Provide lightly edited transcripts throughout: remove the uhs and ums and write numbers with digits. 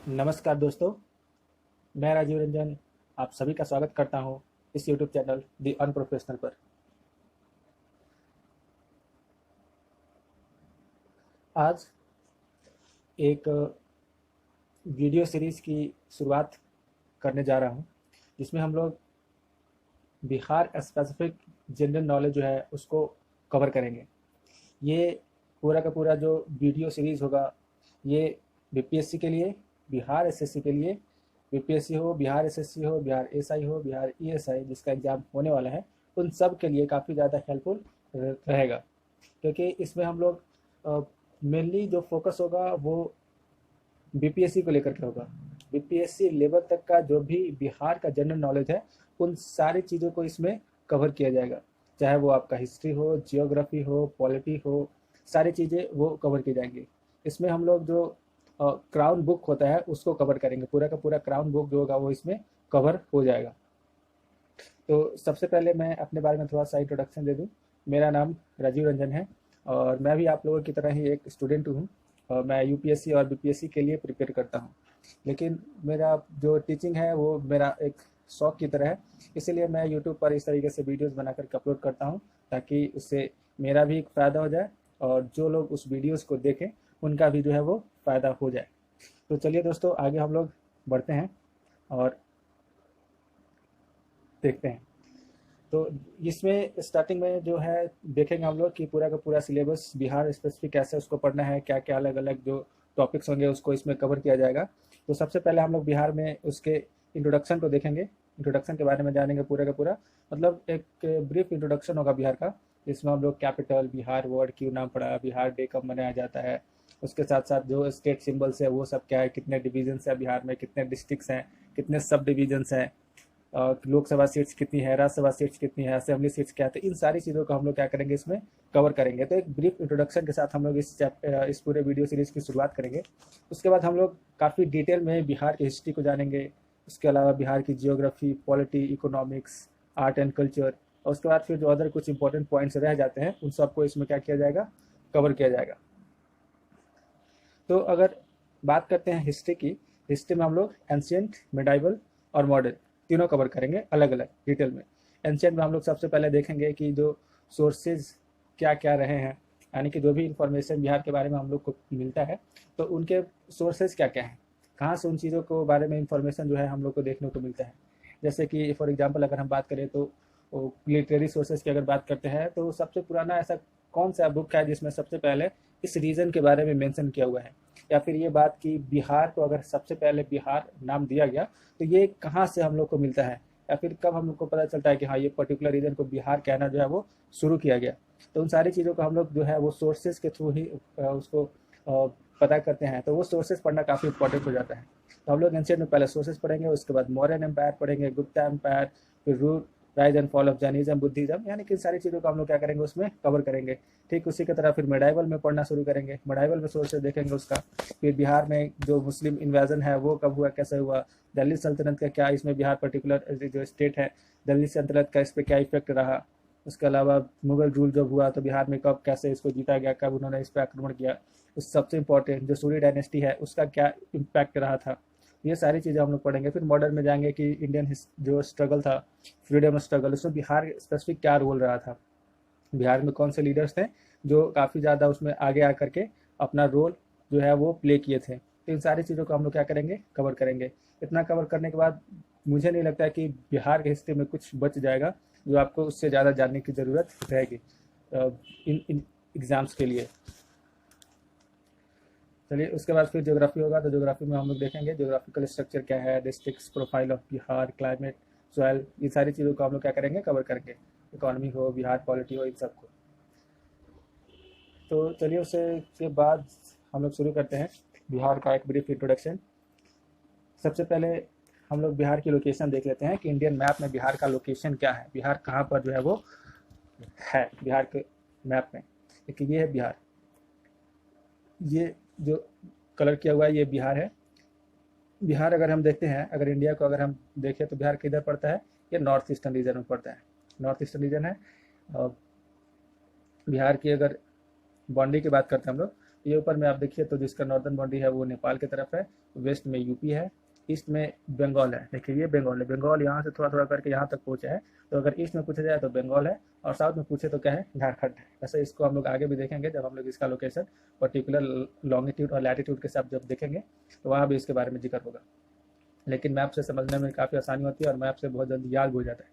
नमस्कार दोस्तों, मैं राजीव रंजन आप सभी का स्वागत करता हूं इस YouTube चैनल दी अनप्रोफेशनल पर। आज एक वीडियो सीरीज़ की शुरुआत करने जा रहा हूं, जिसमें हम लोग बिहार स्पेसिफिक जनरल नॉलेज जो है उसको कवर करेंगे। ये पूरा का पूरा जो वीडियो सीरीज़ होगा, ये बीपीएससी के लिए, बिहार एसएससी के लिए, बीपीएससी हो, बिहार एसएससी हो, बिहार एसआई हो, बिहार ईएसआई जिसका एग्ज़ाम होने वाला है, उन सब के लिए काफ़ी ज़्यादा हेल्पफुल रहेगा। क्योंकि इसमें हम लोग मेनली जो फोकस होगा वो बीपीएससी को लेकर के होगा। बीपीएससी लेवल तक का जो भी बिहार का जनरल नॉलेज है, उन सारी चीज़ों को इसमें कवर किया जाएगा। चाहे वो आपका हिस्ट्री हो, जियोग्राफी हो, पॉलिटी हो, सारी चीज़ें वो कवर की जाएंगी। इसमें हम लोग जो क्राउन बुक होता है उसको कवर करेंगे। पूरा का पूरा क्राउन बुक जो होगा वो इसमें कवर हो जाएगा। तो सबसे पहले मैं अपने बारे में थोड़ा सा इंट्रोडक्शन दे दूं। मेरा नाम राजीव रंजन है और मैं भी आप लोगों की तरह ही एक स्टूडेंट हूं। और मैं यूपीएससी और बीपीएससी के लिए प्रिपेयर करता हूं। लेकिन मेरा जो टीचिंग है वो मेरा एक शौक की तरह है। इसीलिए मैं यूट्यूब पर इस तरीके से वीडियोस बना करके अपलोड करता हूं, ताकि उससे मेरा भी एक फ़ायदा हो जाए और जो लोग उस वीडियोस को देखें उनका भी जो है वो फ़ायदा हो जाए। तो चलिए दोस्तों, आगे हम लोग बढ़ते हैं और देखते हैं। तो इसमें स्टार्टिंग में जो है देखेंगे हम लोग कि पूरा का पूरा सिलेबस बिहार स्पेसिफिक कैसे उसको पढ़ना है, क्या क्या अलग अलग जो टॉपिक्स होंगे उसको इसमें कवर किया जाएगा। तो सबसे पहले हम लोग बिहार में उसके इंट्रोडक्शन को देखेंगे। इंट्रोडक्शन के बारे में जानेंगे पूरा का पूरा, मतलब एक ब्रीफ इंट्रोडक्शन होगा बिहार का, जिसमें हम लोग कैपिटल, बिहार वर्ड क्यों नाम पड़ा, बिहार डे कब मनाया जाता है, उसके साथ साथ जो स्टेट सिंबल्स है वो सब क्या है, कितने डिविजन्स हैं बिहार में, कितने डिस्ट्रिक्ट्स हैं, कितने सब डिविजन्स हैं, लोकसभा सीट्स कितनी है, राज्यसभा सीट्स कितनी है, असेंबली सीट्स क्या है। तो इन सारी चीज़ों को हम लोग क्या करेंगे, इसमें कवर करेंगे। तो एक ब्रीफ इंट्रोडक्शन के साथ हम लोग इस पूरे वीडियो सीरीज की शुरुआत करेंगे। उसके बाद हम लोग काफ़ी डिटेल में बिहार की हिस्ट्री को जानेंगे। उसके अलावा बिहार की geography, polity, economics, art and culture, और उसके बाद फिर जो अदर कुछ इंपॉर्टेंट पॉइंट्स रह जाते हैं उन सबको इसमें क्या किया जाएगा, कवर किया जाएगा। तो अगर बात करते हैं हिस्ट्री की, हिस्ट्री में हम लोग एंशियंट, मिडाइवल और मॉडर्न तीनों कवर करेंगे अलग अलग डिटेल में। एंशियंट में हम लोग सबसे पहले देखेंगे कि जो सोर्सेज क्या क्या रहे हैं, यानी कि जो भी इंफॉर्मेशन बिहार के बारे में हम लोग को मिलता है तो उनके सोर्सेज क्या क्या हैं, कहाँ से उन चीज़ों को बारे में इंफॉर्मेशन जो है हम लोग को देखने को मिलता है। जैसे कि फॉर एग्जांपल अगर हम बात करें तो लिटरेरी सोर्सेज की अगर बात करते हैं तो सबसे पुराना ऐसा कौन सा बुक है जिसमें सबसे पहले इस रीजन के बारे में मेंशन किया हुआ है, या फिर ये बात कि बिहार को अगर सबसे पहले बिहार नाम दिया गया तो ये कहाँ से हम लोग को मिलता है, या फिर कब हम लोग को पता चलता है कि हाँ ये पर्टिकुलर रीजन को बिहार कहना जो है वो शुरू किया गया। तो उन सारी चीज़ों को हम लोग जो है वो सोर्सेज के थ्रू ही उसको पता करते हैं। तो वो सोर्सेज पढ़ना काफ़ी इंपॉर्टेंट हो जाता है। तो हम लोग एंशियंट में पहले सोर्सेज पढ़ेंगे, उसके बाद मौर्यन एम्पायर पढ़ेंगे, गुप्ता एम्पायर, फिर root rise and fall of Jainism, Buddhism, यानी कि सारी चीज़ों को हम लोग क्या करेंगे उसमें कवर करेंगे। ठीक उसी की तरह फिर मेडाइवल में पढ़ना शुरू करेंगे, मेडाइवल में सोर्सेज देखेंगे उसका। फिर बिहार में जो मुस्लिम इन्वेजन है वो कब हुआ, कैसे हुआ, दिल्ली सल्तनत का क्या इसमें बिहार पर्टिकुलर जो स्टेट है दिल्ली सल्तनत का इस पर क्या इफेक्ट रहा। उसके अलावा मुगल रूल जब हुआ तो बिहार में कब कैसे इसको जीता गया, कब उन्होंने इस पर आक्रमण किया। उस सबसे इंपॉर्टेंट जो सूर्य डायनेस्टी है उसका क्या इम्पैक्ट रहा था। ये सारी चीज़ें हम लोग पढ़ेंगे। फिर मॉडर्न में जाएंगे कि इंडियन जो स्ट्रगल था, फ्रीडम स्ट्रगल, उसमें बिहार स्पेसिफिक क्या रोल रहा था, बिहार में कौन से लीडर्स थे जो काफ़ी ज़्यादा उसमें आगे आकर के अपना रोल जो है वो प्ले किए थे। तो इन सारी चीज़ों को हम लोग क्या करेंगे, कवर करेंगे। इतना कवर करने के बाद मुझे नहीं लगता है कि बिहार के हिस्ट्री में कुछ बच जाएगा जो आपको उससे ज़्यादा जानने की ज़रूरत रहेगी इन एग्ज़ाम्स के लिए। चलिए उसके बाद फिर ज्योग्राफी होगा, तो ज्योग्राफी में हम लोग देखेंगे ज्योग्राफिकल स्ट्रक्चर क्या है, districts, profile of Bihar, climate, soil, ये सारी चीज़ों को हम लोग क्या करेंगे, कवर करेंगे। इकोनॉमी हो, बिहार पॉलिटी हो, इन सबको। तो चलिए उससे के बाद हम लोग शुरू करते हैं बिहार का एक ब्रीफ इंट्रोडक्शन। सबसे पहले हम लोग बिहार की लोकेशन देख लेते हैं कि इंडियन मैप में बिहार का लोकेशन क्या है, बिहार कहाँ पर जो है वो है बिहार के मैप में। देखिए ये है बिहार, ये जो कलर किया हुआ है ये बिहार है। बिहार अगर हम देखते हैं, अगर इंडिया को अगर हम देखें तो बिहार किधर पड़ता है, ये नॉर्थ ईस्टर्न रीजन में पड़ता है, नॉर्थ ईस्टर्न रीजन है। बिहार की अगर बाउंड्री की बात करते हैं हम लोग ये ऊपर में आप देखिए तो जिसका नॉर्दर्न बाउंड्री है वो नेपाल की तरफ है, वेस्ट में यूपी है, ईस्ट में बंगाल है। देखिए ये बंगाल है, बंगाल यहाँ से थोड़ा थोड़ा करके यहाँ तक पहुँचा है। तो अगर ईस्ट में पूछा जाए तो बंगाल है, और साउथ में पूछे तो क्या है, झारखंड है। वैसे इसको हम लोग आगे भी देखेंगे जब हम लोग इसका लोकेशन पर्टिकुलर लॉन्गिट्यूड और लैटिट्यूड के साथ जब देखेंगे तो वहाँ भी इसके बारे में जिक्र होगा। लेकिन मैप से समझने में काफ़ी आसानी होती है और मैप से बहुत जल्दी याद हो जाता है।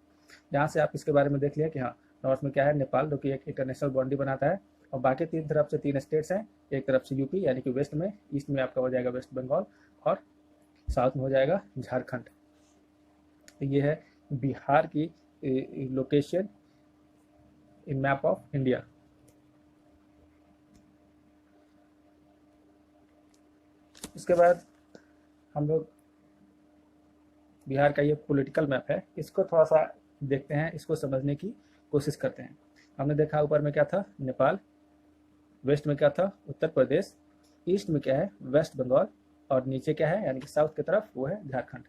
यहाँ से आप इसके बारे में देख लिया कि हाँ, नॉर्थ में क्या है, नेपाल जो कि एक इंटरनेशनल बाउंड्री बनाता है, और बाकी तीन तरफ से तीन स्टेट्स हैं। एक तरफ से यूपी यानी कि वेस्ट में, ईस्ट में आपका हो जाएगा वेस्ट बंगाल, और साउथ में हो जाएगा झारखंड। तो ये है बिहार की location in map of India. उसके बाद हम लोग बिहार का ये पॉलिटिकल मैप है, इसको थोड़ा सा देखते हैं, इसको समझने की कोशिश करते हैं। हमने देखा ऊपर में क्या था, नेपाल, वेस्ट में क्या था, उत्तर प्रदेश, ईस्ट में क्या है, वेस्ट बंगाल, और नीचे क्या है यानी कि साउथ की तरफ वो है झारखंड।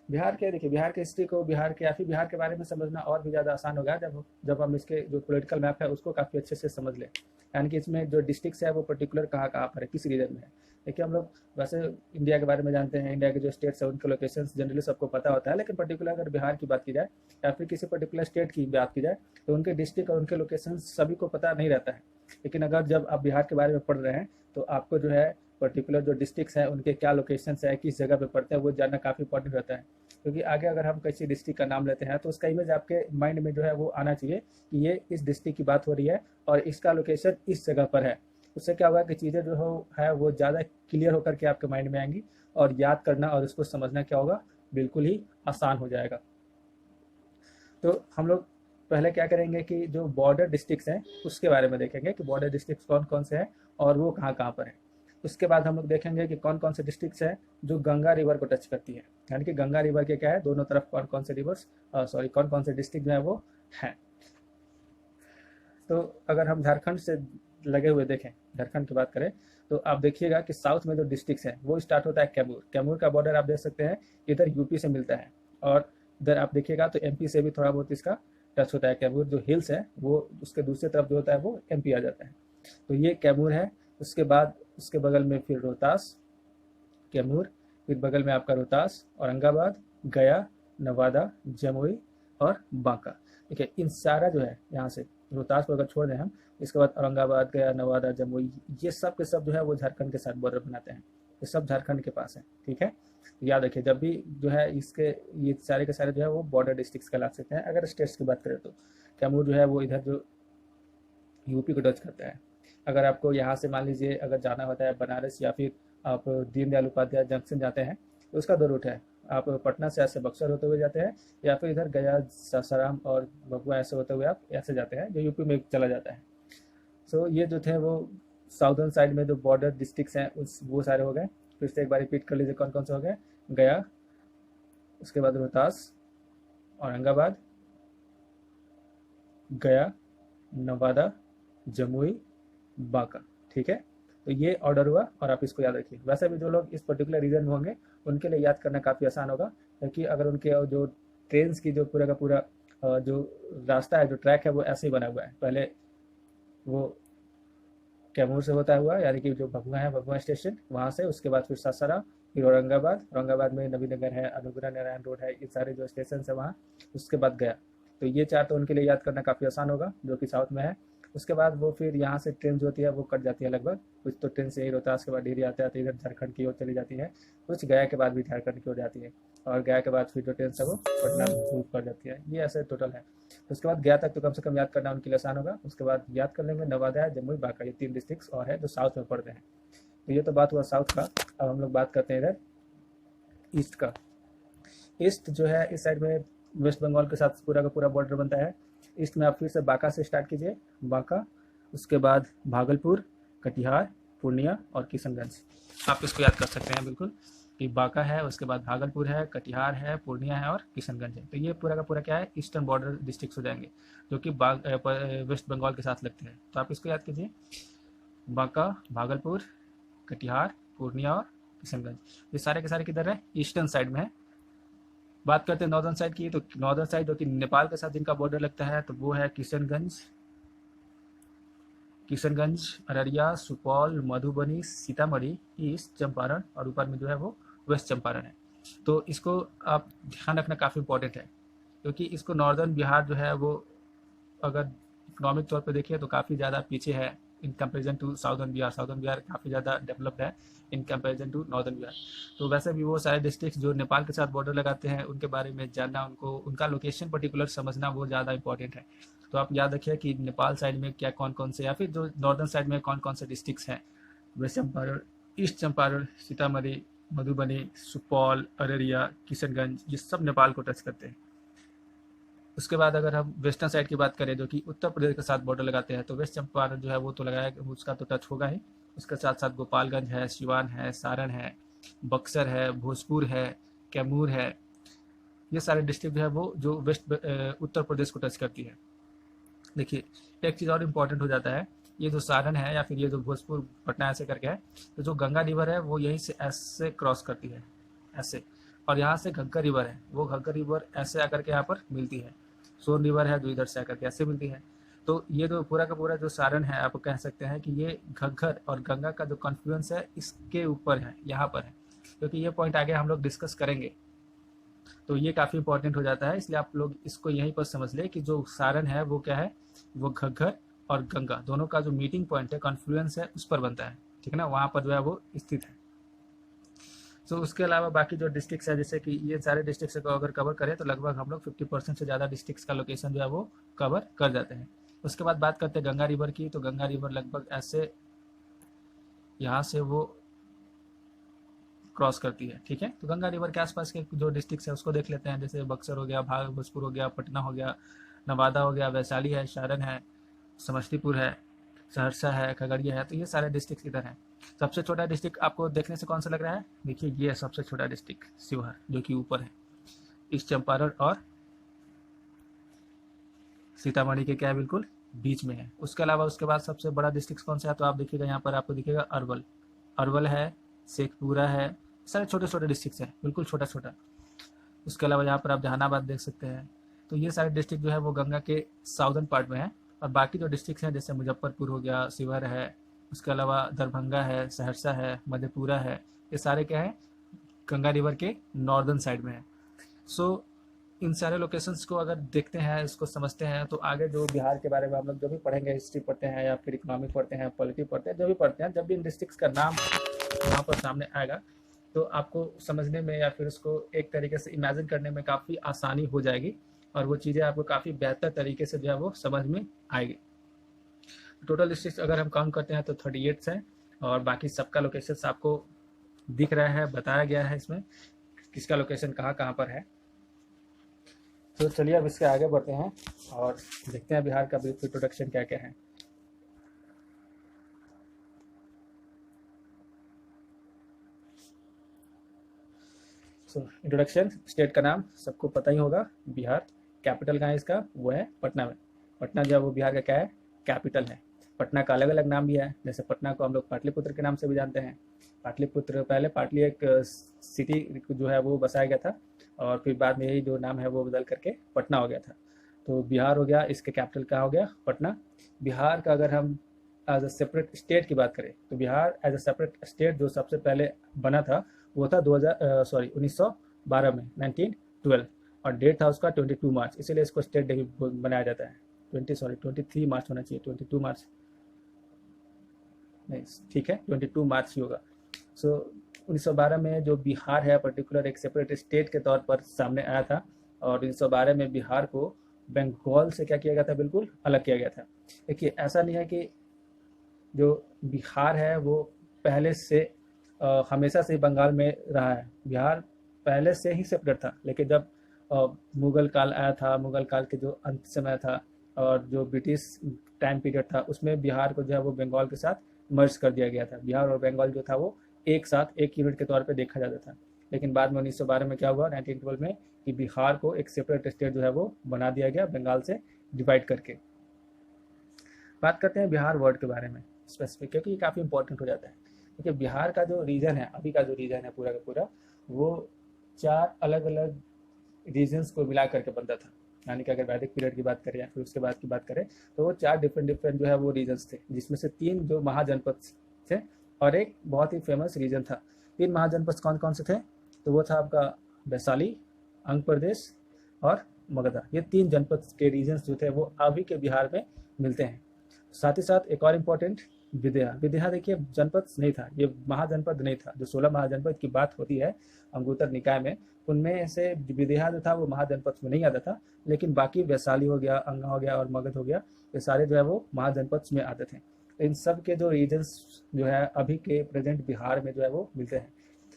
बिहार के देखिए, बिहार की हिस्ट्री को, बिहार के या फिर बिहार के बारे में समझना और भी ज़्यादा आसान होगा जब हम इसके जो पॉलिटिकल मैप है उसको काफ़ी अच्छे से समझ लें। यानी कि इसमें जो डिस्ट्रिक्ट्स है वो पर्टिकुलर कहाँ कहाँ पर है, किस रीजन में है। देखिए हम लोग वैसे इंडिया के बारे में जानते हैं, इंडिया के जो स्टेट्स है उनके लोकेशन जनरली सबको पता होता है, लेकिन पर्टिकुलर अगर बिहार की बात की जाए या फिर किसी पर्टिकुलर स्टेट की बात की जाए तो उनके डिस्ट्रिक्ट और उनके लोकेशन सभी को पता नहीं रहता है। लेकिन अगर जब आप बिहार के बारे में पढ़ रहे हैं तो आपको जो है पर्टिकुलर जो डिस्ट्रिक्ट्स हैं उनके क्या लोकेशन है, किस जगह पे पड़ते हैं, वो जानना काफ़ी इंपॉर्टेंट रहता है। क्योंकि आगे अगर हम किसी डिस्ट्रिक्ट का नाम लेते हैं तो उसका इमेज आपके माइंड में जो है वो आना चाहिए कि ये इस डिस्ट्रिक्ट की बात हो रही है और इसका लोकेशन इस जगह पर है। उससे क्या होगा कि चीज़ें जो है वो ज़्यादा क्लियर होकर के आपके माइंड में आएंगी, और याद करना और उसको समझना क्या होगा, बिल्कुल ही आसान हो जाएगा। तो हम लोग पहले क्या करेंगे कि जो बॉर्डर डिस्ट्रिक्ट्स हैं उसके बारे में देखेंगे कि बॉर्डर डिस्ट्रिक्ट्स कौन कौन से हैं और वो कहाँ कहाँ पर है। उसके बाद हम लोग देखेंगे कि कौन कौन से डिस्ट्रिक्ट्स हैं जो गंगा रिवर को टच करती है, यानी कि गंगा रिवर के क्या है दोनों तरफ कौन कौन से रिवर्स कौन कौन से डिस्ट्रिक्ट जो है वो हैं। तो अगर हम झारखंड से लगे हुए देखें, झारखंड की बात करें तो आप देखिएगा कि साउथ में जो डिस्ट्रिक्ट्स हैं वो स्टार्ट होता है कैमूर। कैमूर का बॉर्डर आप देख सकते हैं इधर यूपी से मिलता है, और इधर आप देखिएगा तो एमपी से भी थोड़ा बहुत इसका टच होता है। कैमूर जो हिल्स है वो उसके दूसरी तरफ जो होता है वो एमपी आ जाता है। तो ये कैमूर है। उसके बाद उसके बगल में फिर रोहतास, कैमूर, फिर बगल में आपका रोहतास, औरंगाबाद, गया, नवादा, जमुई और बांका। ठीक है, इन सारा जो है यहाँ से रोहतास को अगर छोड़ दें हम, इसके बाद औरंगाबाद, गया, नवादा, जमुई, ये सब के सब जो है वो झारखंड के साथ बॉर्डर बनाते हैं। ये सब झारखंड के पास है। ठीक है, याद रखिए जब भी जो है इसके ये सारे के सारे जो है वो बॉर्डर डिस्ट्रिक्ट्स कहला सकते हैं। अगर स्टेट्स की बात करें तो कैमूर जो है वो इधर जो यूपी को टच करता है। अगर आपको यहाँ से मान लीजिए अगर जाना होता है बनारस या फिर आप दीनदयाल उपाध्याय जंक्शन जाते हैं तो उसका दो रूट है, आप पटना से ऐसे बक्सर होते हुए जाते हैं या फिर इधर गया, सासाराम और भभुआ ऐसे होते हुए आप ऐसे जाते हैं जो यूपी में चला जाता है। सो ये जो थे वो साउदर्न साइड में जो बॉर्डर डिस्ट्रिक्ट्स हैं उस वो सारे हो गए। फिर से एक बार रिपीट कर लीजिए कौन कौन से हो गए, गया, उसके बाद रोहतास, औरंगाबाद, गया, नवादा, जमुई, बांका। ठीक है, तो ये ऑर्डर हुआ और आप इसको याद रखिए। वैसे भी जो लोग इस पर्टिकुलर रीजन में होंगे उनके लिए याद करना काफ़ी आसान होगा, क्योंकि अगर उनके जो ट्रेन की जो पूरा का पूरा जो रास्ता है, जो ट्रैक है वो ऐसे ही बना हुआ है। पहले वो कैमूर से होता हुआ यानी कि जो भभुआ है, भभुआ स्टेशन, वहाँ से उसके बाद फिर सासाराम, फिर औरंगाबाद, औरंगाबाद में नबीनगर है, अनुग्रह नारायण रोड है, ये सारे जो स्टेशन है वहाँ, उसके बाद गया। तो ये चार तो उनके लिए याद करना काफ़ी आसान होगा जो कि साउथ में है। उसके बाद वो फिर यहाँ से ट्रेन जो होती है वो कट जाती है लगभग, कुछ तो ट्रेन से ही रोहतास के बाद डेरी आता है तो इधर झारखंड की ओर चली जाती है, कुछ गया के बाद भी झारखंड की ओर जाती है, और गया के बाद फिर जो ट्रेन है वो पटना मूव कर जाती है। ये ऐसे टोटल है। तो उसके बाद गया तक तो कम से कम याद करना उनके लिए आसान होगा। उसके बाद याद कर लेंगे नवादा, जमुई, बांका, ये तीन डिस्ट्रिक्ट्स और है जो साउथ में पड़ते हैं। तो ये तो बात हुआ साउथ का। अब हम लोग बात करते हैं इधर ईस्ट का। ईस्ट जो है इस साइड में वेस्ट बंगाल के साथ पूरा का पूरा बॉर्डर बनता है। ईस्ट में आप फिर से बांका से स्टार्ट कीजिए, बांका, उसके बाद भागलपुर, कटिहार, पूर्णिया और किशनगंज। आप इसको याद कर सकते हैं बिल्कुल कि बांका है, उसके बाद भागलपुर है, कटिहार है, पूर्णिया है और किशनगंज है। तो ये पूरा का पूरा क्या है, ईस्टर्न बॉर्डर डिस्ट्रिक्ट्स हो जाएंगे जो कि वेस्ट बंगाल के साथ लगते हैं। तो आप इसको याद कीजिए, बांका, भागलपुर, कटिहार, पूर्णिया और किशनगंज। ये सारे के सारे किधर है, ईस्टर्न साइड में है। बात करते हैं नॉर्दर्न साइड की, तो नॉर्दर्न साइड जो कि नेपाल के साथ जिनका बॉर्डर लगता है तो वो है किशनगंज, किशनगंज, अररिया, सुपौल, मधुबनी, सीतामढ़ी, ईस्ट चंपारण और ऊपर में जो है वो वेस्ट चंपारण है। तो इसको आप ध्यान रखना काफ़ी इंपॉर्टेंट है, क्योंकि इसको नॉर्दर्न बिहार जो है वो अगर इकोनॉमिक तौर पे देखें तो काफ़ी ज़्यादा पीछे है in comparison to southern Bihar. Southern Bihar काफ़ी ज़्यादा डेवलप्ड है in comparison to northern Bihar. तो वैसे भी वो सारे डिस्ट्रिक्ट जो नेपाल के साथ बॉर्डर लगाते हैं उनके बारे में जानना, उनको उनका लोकेशन पर्टिकुलर समझना वो ज़्यादा इंपॉर्टेंट है। तो आप याद रखिए कि नेपाल साइड में क्या कौन कौन से, या फिर जो नॉर्दर्न साइड में कौन कौन से डिस्ट्रिक्ट्स हैं, वेस्ट चंपारण, ईस्ट चंपारण, सीतामढ़ी, मधुबनी, सुपौल, अररिया, किशनगंज, ये सब नेपाल को टच करते हैं। उसके बाद अगर हम वेस्टर्न साइड की बात करें जो कि उत्तर प्रदेश के साथ बॉर्डर लगाते हैं, तो वेस्ट चंपारण जो है वो तो लगाया, उसका तो टच होगा ही। उसके साथ साथ गोपालगंज है, सिवान है, सारण है, बक्सर है, भोजपुर है, कैमूर है, ये सारे डिस्ट्रिक्ट जो है वो जो उत्तर प्रदेश को टच करती है। देखिए एक चीज़ और इम्पोर्टेंट हो जाता है, ये जो सारण है या फिर ये जो भोजपुर पटना ऐसे करके है, तो जो गंगा रिवर है वो यहीं से ऐसे क्रॉस करती है ऐसे, और यहाँ से घग्गर रिवर है, वो घग्गर रिवर ऐसे आकर के यहाँ पर मिलती है। सोन रिवर है जो इधर से आकर के ऐसे मिलती है। तो ये जो पूरा का पूरा जो सारण है, आप कह सकते हैं कि ये घग्गर और गंगा का जो कॉन्फ्लुएंस है इसके ऊपर है, यहाँ पर है, क्योंकि ये पॉइंट आगे हम लोग डिस्कस करेंगे। तो ये काफ़ी इंपॉर्टेंट हो जाता है, इसलिए आप लोग इसको यहीं पर समझ ले कि जो सारण है वो क्या है, वो घग्गर और गंगा दोनों का जो मीटिंग पॉइंट है, कॉन्फ्लुएंस है, उस पर बनता है, ठीक है ना, वहाँ पर जो है वो स्थित है। तो उसके अलावा बाकी जो डिस्ट्रिक्ट्स है, जैसे कि ये सारे डिस्ट्रिक्ट्स को अगर कवर करें तो लगभग हम लोग 50% से ज़्यादा डिस्ट्रिक्ट्स का लोकेशन जो है वो कवर कर जाते हैं। उसके बाद बात करते हैं गंगा रिवर की, तो गंगा रिवर लगभग ऐसे यहाँ से वो क्रॉस करती है, ठीक है। तो गंगा रिवर के आसपास के जो डिस्ट्रिक्ट्स है उसको देख लेते हैं, जैसे बक्सर हो गया, भोजपुर हो गया, पटना हो गया, नवादा हो गया, वैशाली है, सारण है, समस्तीपुर है, सहरसा है, खगड़िया है। तो ये सारे डिस्ट्रिक्ट इधर हैं। सबसे छोटा डिस्ट्रिक्ट आपको देखने से कौन सा लग रहा है, देखिए ये है सबसे छोटा डिस्ट्रिक्ट शिवहर, जो कि ऊपर है, ईस्ट चंपारण और सीतामढ़ी के क्या है, बिल्कुल बीच में है। उसके अलावा उसके बाद सबसे बड़ा डिस्ट्रिक्ट कौन सा है, तो आप देखिएगा यहाँ पर आपको दिखेगा अरवल, अरवल है, शेखपुरा है, सारे छोटे छोटे डिस्ट्रिक्ट हैं, बिल्कुल छोटा छोटा। उसके अलावा यहाँ पर आप जहानाबाद देख सकते हैं। तो ये सारे डिस्ट्रिक्ट जो है वो गंगा के साउदर्न पार्ट में है, और बाकी जो डिस्ट्रिक्ट हैं जैसे मुजफ्फरपुर हो गया, शिवहर है, उसके अलावा दरभंगा है, सहरसा है, मधेपुरा है, ये सारे क्या है, गंगा रिवर के नॉर्दर्न साइड में है। सो इन सारे लोकेशंस को अगर देखते हैं, इसको समझते हैं, तो आगे जो बिहार के बारे में हम लोग जो भी पढ़ेंगे, हिस्ट्री पढ़ते हैं या फिर इकोनॉमिक पढ़ते हैं, पॉलिटी पढ़ते हैं, जो भी पढ़ते हैं, जब भी इन डिस्ट्रिक्ट्स का नाम वहाँ पर सामने आएगा तो आपको समझने में या फिर उसको एक तरीके से इमेजिन करने में काफ़ी आसानी हो जाएगी, और वो चीज़ें आपको काफ़ी बेहतर तरीके से जो है वो समझ में आएगी। टोटल डिस्ट्रिक्ट अगर हम काउंट करते हैं तो 38 हैं, और बाकी सबका लोकेशन आपको दिख रहा है, बताया गया है इसमें किसका लोकेशन कहाँ कहाँ पर है। तो चलिए अब इसके आगे बढ़ते हैं और देखते हैं बिहार का ब्रीफ इंट्रोडक्शन क्या क्या है। इंट्रोडक्शन, स्टेट का नाम सबको पता ही होगा, बिहार। कैपिटल कहाँ है इसका, वो है पटना में। पटना जो है वो बिहार का क्या है, कैपिटल है। पटना का अलग अलग नाम भी है, जैसे पटना को हम लोग पाटलिपुत्र के नाम से भी जानते हैं। पाटलिपुत्र, पहले पाटली एक सिटी जो है वो बसाया गया था, और फिर बाद में यही जो नाम है वो बदल करके पटना हो गया था। तो बिहार हो गया, इसके कैपिटल क्या हो गया, पटना। बिहार का अगर हम एज अ सेपरेट स्टेट की बात करें, तो Bihar as a separate state जो सबसे पहले बना था वो था 1912 में, 1912, और डेट था उसका 22 मार्च, इसीलिए इसको स्टेट डे बनाया जाता है। 23 मार्च होना चाहिए, 22 मार्च नहीं, ठीक है, 22 मार्च ही होगा। सो 1912 में जो बिहार है पर्टिकुलर एक सेपरेट स्टेट के तौर पर सामने आया था, और 1912 में बिहार को बंगाल से क्या किया गया था, बिल्कुल अलग किया गया था। देखिए ऐसा नहीं है कि जो बिहार है वो पहले से हमेशा से ही बंगाल में रहा है। बिहार पहले से ही सेपरेट था, लेकिन जब मुगल काल आया था, मुगल काल के जो अंत समय था और जो ब्रिटिश टाइम पीरियड था, उसमें बिहार को जो है वो बंगाल के साथ मर्ज कर दिया गया था। बिहार और बंगाल जो था वो एक साथ एक यूनिट के तौर पे देखा जाता था। लेकिन बाद में 1912 में क्या हुआ, 1912 में, कि बिहार को एक सेपरेट स्टेट जो है वो बना दिया गया बंगाल से डिवाइड करके। बात करते हैं बिहार वर्ड के बारे में स्पेसिफिक, क्योंकि ये काफ़ी इंपॉर्टेंट हो जाता है। देखिए बिहार का जो रीजन है, अभी का जो रीजन है पूरा का पूरा, वो 4 अलग अलग रीजन्स को मिला करके बनता था। यानी कि अगर वैदिक पीरियड की बात करें या फिर उसके बाद की बात करें, तो वो 4 डिफरेंट डिफरेंट जो है वो रीजन्स थे, जिसमें से 3 जो महाजनपद थे और एक बहुत ही फेमस रीजन था। 3 महाजनपद कौन कौन से थे? तो वो था आपका वैशाली, अंग प्रदेश और मगधा। ये 3 जनपद के रीजन्स जो थे वो अभी के बिहार में मिलते हैं। साथ ही साथ एक और इम्पोर्टेंट, विदेहा। विदेहा देखिए जनपद नहीं था, ये महाजनपद नहीं था। जो 16 महाजनपद की बात होती है अंगुत्तर निकाय में, उनमें से विदेहा जो था वो महाजनपद में नहीं आता था, लेकिन बाकी वैशाली हो गया, अंगा हो गया और मगध हो गया, ये सारे जो है वो महाजनपद में आते थे। इन सब के जो रीजन्स जो है अभी के प्रेजेंट बिहार में जो है वो मिलते हैं।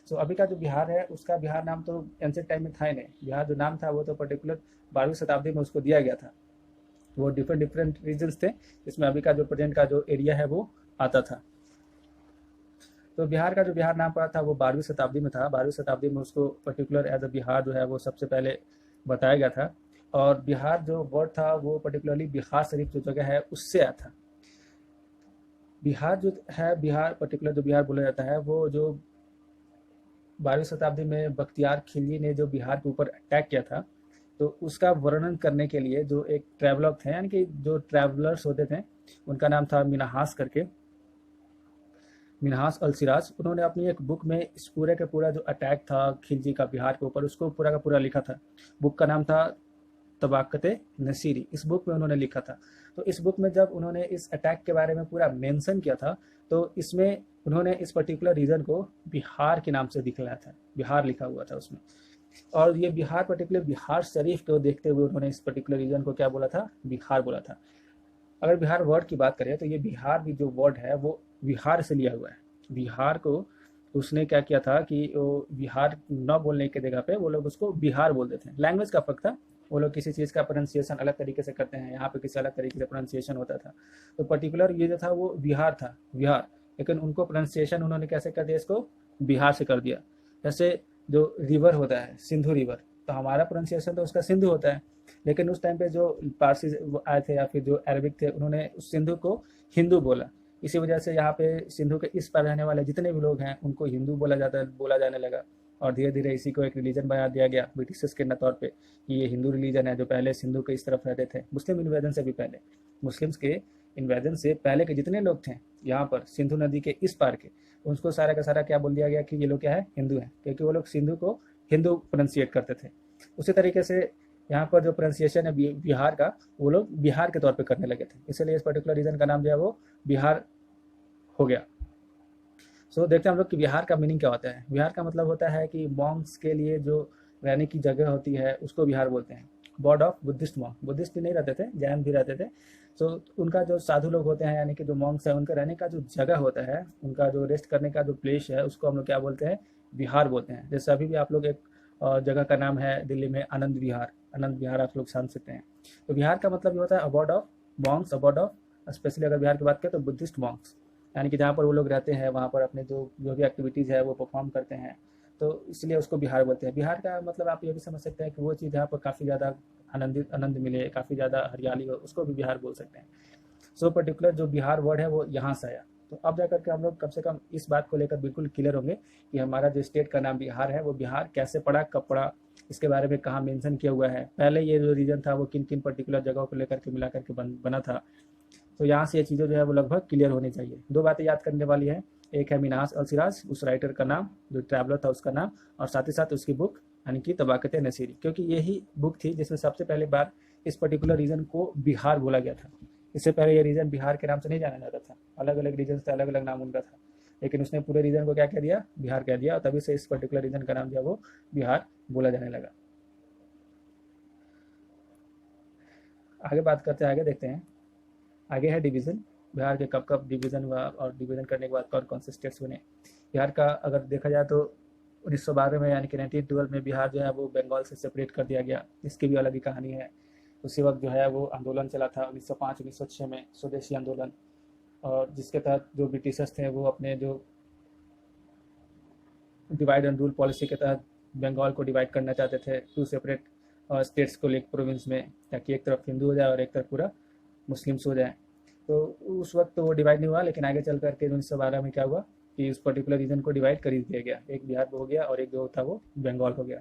सो अभी का जो बिहार है उसका बिहार नाम तो एंशिएंट टाइम में था ही नहीं। बिहार जो नाम था वो तो पर्टिकुलर 12वीं शताब्दी में उसको दिया गया था। वो डिफरेंट डिफरेंट रीजन्स थे, जिसमें अभी का जो प्रेजेंट का जो एरिया है वो आता था। तो बिहार का जो बिहार नाम पड़ा था वो 12वीं शताब्दी में था। 12वीं शताब्दी में उसको पर्टिकुलर एज अ बिहार जो है वो सबसे पहले बताया गया था। और बिहार जो वर्ड था वो पर्टिकुलरली बिहार शरीफ जो जगह है उससे आया था। बिहार जो है, बिहार पर्टिकुलर जो बिहार बोला जाता है, वो जो 12वीं शताब्दी में बख्तियार खिलजी ने जो बिहार के ऊपर अटैक किया था, तो उसका वर्णन करने के लिए जो एक ट्रैवलर थे, यानी कि जो ट्रैवलर्स होते थे, उनका नाम था मिन्हास करके, मिन्हास अल सिराज। उन्होंने अपनी एक बुक में इस पूरे का पूरा जो अटैक था खिलजी का बिहार के ऊपर, उसको पूरा का पूरा लिखा था। बुक का नाम था तबाकते नसीरी। इस बुक में उन्होंने लिखा था। तो इस बुक में जब उन्होंने इस अटैक के बारे में पूरा मेंशन किया था, तो इसमें उन्होंने इस पर्टिकुलर रीजन को बिहार के नाम से दिखलाया था, बिहार लिखा हुआ था उसमें। और ये बिहार पर्टिकुलर बिहार शरीफ को देखते हुए उन्होंने इस पर्टिकुलर रीजन को क्या बोला था? बिहार बोला था। अगर बिहार वर्ड की बात करें तो ये बिहार भी जो वर्ड है वो बिहार से लिया हुआ है। बिहार को उसने क्या किया था कि वो बिहार न बोलने की जगह पे वो लोग उसको बिहार बोलते थे। लैंग्वेज का फर्क था, वो लोग किसी चीज़ का प्रोनाउंसिएशन अलग तरीके से करते हैं, यहाँ पे किसी अलग तरीके से प्रोनाउंसिएशन होता था। तो पर्टिकुलर ये जो था वो बिहार था, बिहार, लेकिन उनको प्रोनाउंसिएशन उन्होंने कैसे कर दिया? इसको बिहार से कर दिया। जैसे जो रिवर होता है सिंधु रिवर, तो हमारा प्रोनाउंसिएशन तो उसका सिंधु होता है, लेकिन उस टाइम पे जो पारसी आए थे या फिर जो अरबिक थे, उन्होंने उस सिंधु को हिंदू बोला। इसी वजह से यहाँ पे सिंधु के इस पार रहने वाले जितने भी लोग हैं उनको हिंदू बोला जाने लगा। और धीरे धीरे इसी को एक रिलीजन बना दिया गया ब्रिटिशर्स के तौर पे कि ये हिंदू रिलीजन है, जो पहले सिंधु के इस तरफ रहते थे। मुस्लिम इन्वेजन से भी पहले, मुस्लिम्स के इन्वेजन से पहले के जितने लोग थे यहाँ पर सिंधु नदी के इस पार के, उनको सारा का सारा क्या बोल दिया गया कि ये लोग क्या है? हिंदू हैं, क्योंकि वो लोग सिंधु को हिंदू प्रोनाउंसिएट करते थे। उसी तरीके से यहाँ पर जो प्रोनाउंसिएशन है बिहार का, वो लोग बिहार के तौर पे करने लगे थे, इसलिए इस पर्टिकुलर रीजन का नाम जो है वो बिहार हो गया। सो देखते हैं हम लोग कि बिहार का मीनिंग क्या होता है। बिहार का मतलब होता है कि मॉन्क्स के लिए जो रहने की जगह होती है उसको बिहार बोलते हैं। Abode of Buddhist monk, Buddhist भी नहीं रहते थे, जैन भी रहते थे। सो उनका जो साधु लोग होते हैं, यानी कि जो मॉन्क्स है, उनका रहने का जो जगह होता है, उनका जो रेस्ट करने का जो प्लेस है, उसको हम लोग क्या बोलते हैं? बिहार बोलते हैं। जैसे अभी भी आप लोग एक जगह का नाम है दिल्ली में आनंद विहार, आनंद विहार आप लोग जान सकते हैं। तो बिहार का मतलब ये होता है अबॉर्ड ऑफ मॉन्क्स, अबॉर्ड ऑफ, स्पेशली अगर बिहार की बात करें तो बुद्धिस्ट मॉन्क्स, यानी कि जहाँ पर वो लोग रहते हैं वहाँ पर अपने जो जो भी एक्टिविटीज़ है वो परफॉर्म करते हैं, तो इसलिए उसको बिहार बोलते हैं। बिहार का मतलब आप ये भी समझ सकते हैं कि वो चीज़ जहाँ पर काफ़ी ज़्यादा आनंद मिले, काफ़ी ज़्यादा हरियाली हो, उसको भी बिहार बोल सकते हैं। सो पर्टिकुलर जो बिहार वर्ड है वो यहाँ से आया। तो अब जाकर के हम लोग कम से कम इस बात को लेकर बिल्कुल क्लियर होंगे कि हमारा जो स्टेट का नाम बिहार है वो बिहार कैसे पड़ा, कब पड़ा, इसके बारे में कहाँ मेंशन किया हुआ है, पहले ये जो रीजन था वो किन किन पर्टिकुलर जगहों को लेकर के मिला करके बना था। तो यहाँ से ये चीज़ें जो है वो लगभग क्लियर होनी चाहिए। 2 बातें याद करने वाली है, एक है मिन्हास अल सिराज, उस राइटर का नाम, जो ट्रैवलर था उसका नाम, और साथ ही साथ उसकी बुक यानी कि तबाकत नसीरी, क्योंकि यही बुक थी जिसमें सबसे पहले बार इस पर्टिकुलर रीजन को बिहार बोला गया था। इससे पहले ये रीजन बिहार के नाम से नहीं जाना जाता था, अलग अलग रीजन से अलग अलग नाम उनका था, लेकिन उसने पूरे रीजन को क्या कह दिया? बिहार कह दिया, और तभी से इस पर्टिकुलर रीजन का नाम जो है वो बिहार बोला जाने लगा। आगे बात करते हैं, आगे देखते हैं। आगे है डिवीज़न, बिहार के कब कब डिवीज़न हुआ और डिवीज़न करने के बाद कौन कौन से स्टेट्स बने। बिहार का अगर देखा जाए तो 1912 में, यानी कि 1912 में बिहार जो है वो बंगाल से सेपरेट कर दिया गया। इसकी भी अलग ही कहानी है। उसी वक्त जो है वो आंदोलन चला था 1905-1906 में, स्वदेशी आंदोलन, और जिसके तहत जो ब्रिटिशर्स थे वो अपने जो डिवाइड एंड रूल पॉलिसी के तहत बंगाल को डिवाइड करना चाहते थे 2 सेपरेट स्टेट्स को लेकर प्रोविंस में, ताकि एक तरफ हिंदू हो जाए और एक तरफ पूरा मुस्लिम्स हो जाए। तो उस वक्त तो वो डिवाइड नहीं हुआ, लेकिन आगे चल करके 1912 में क्या हुआ कि उस पर्टिकुलर रीजन को डिवाइड कर ही दिया गया, एक बिहार हो गया और एक जो था वो बंगाल हो गया।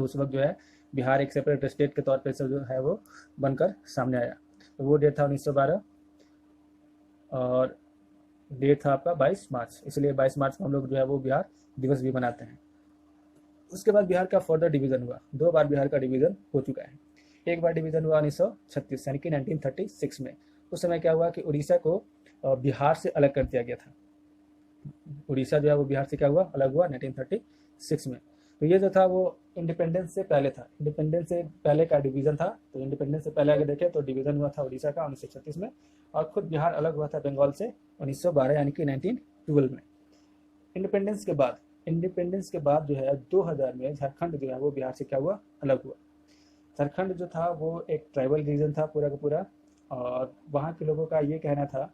तो उस वक्त जो है बिहार एक सेपरेट स्टेट के तौर पर से जो है वो बनकर सामने आया। तो वो डेट था 1912 और डेट था आपका 22 मार्च, इसलिए 22 मार्च को हम लोग जो है वो बिहार दिवस भी मनाते हैं। उसके बाद बिहार का फर्दर डिवीजन हुआ, 2 बार बिहार का डिवीजन हो चुका है। एक बार डिवीजन हुआ 1936 यानी कि 1936 में। उस समय क्या हुआ कि उड़ीसा को बिहार से अलग कर दिया गया था। उड़ीसा जो है वो बिहार से क्या हुआ, अलग हुआ 1936 में। तो ये जो था वो इंडिपेंडेंस से पहले था, इंडिपेंडेंस से पहले का डिवीजन था। तो इंडिपेंडेंस से पहले अगर देखें तो डिवीजन हुआ था उड़ीसा का 1936 में, और खुद बिहार अलग हुआ था बंगाल से 1912 यानी कि 1912 में। इंडिपेंडेंस के बाद जो है 2000 में झारखंड जो है वो बिहार से क्या हुआ, अलग हुआ। झारखंड जो था वो एक ट्राइबल रीजन था पूरा का पूरा, और वहाँ के लोगों का ये कहना था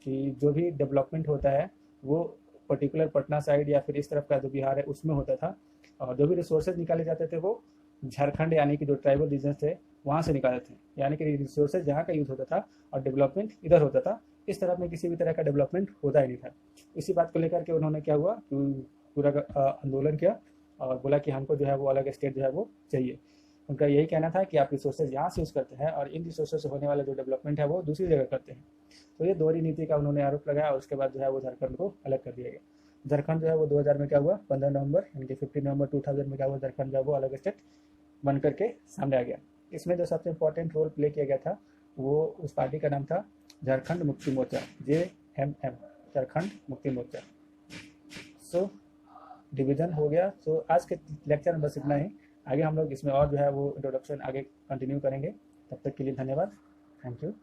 कि जो भी डेवलपमेंट होता है वो पर्टिकुलर पटना साइड या फिर इस तरफ का जो बिहार है उसमें होता था, और जो भी रिसोर्सेज निकाले जाते थे वो झारखंड यानी कि जो ट्राइबल रीजन थे वहाँ से निकाले थे, यानी कि रिसोर्सेज जहाँ का यूज़ होता था और डेवलपमेंट इधर होता था, इस तरफ में किसी भी तरह का डेवलपमेंट होता ही नहीं था। इसी बात को लेकर के उन्होंने क्या हुआ कि पूरा आंदोलन किया और बोला कि हमको जो है वो अलग स्टेट जो है वो चाहिए। उनका यही कहना था कि आप रिसोर्सेज यहाँ से यूज़ करते हैं और इन रिसोर्सेज से होने वाला जो डेवलपमेंट है वो दूसरी जगह करते हैं। तो ये दोहरी नीति का उन्होंने आरोप लगाया और उसके बाद जो है वो झारखंड को अलग कर दिया गया। झारखंड जो है वो 2000 में क्या हुआ, 15 नवंबर यानी कि 15 नवंबर 2000 में क्या हुआ, झारखंड जो है वो अलग स्टेट बन करके सामने आ गया। इसमें जो सबसे इम्पोर्टेंट रोल प्ले किया गया था वो उस पार्टी का नाम था Jharkhand Mukti Morcha, JMM, Jharkhand Mukti Morcha. So division हो गया। सो आज के लेक्चर में बस इतना ही। आगे हम लोग इसमें और जो है वो इंट्रोडक्शन आगे कंटिन्यू करेंगे। तब तक के लिए धन्यवाद। Thank you.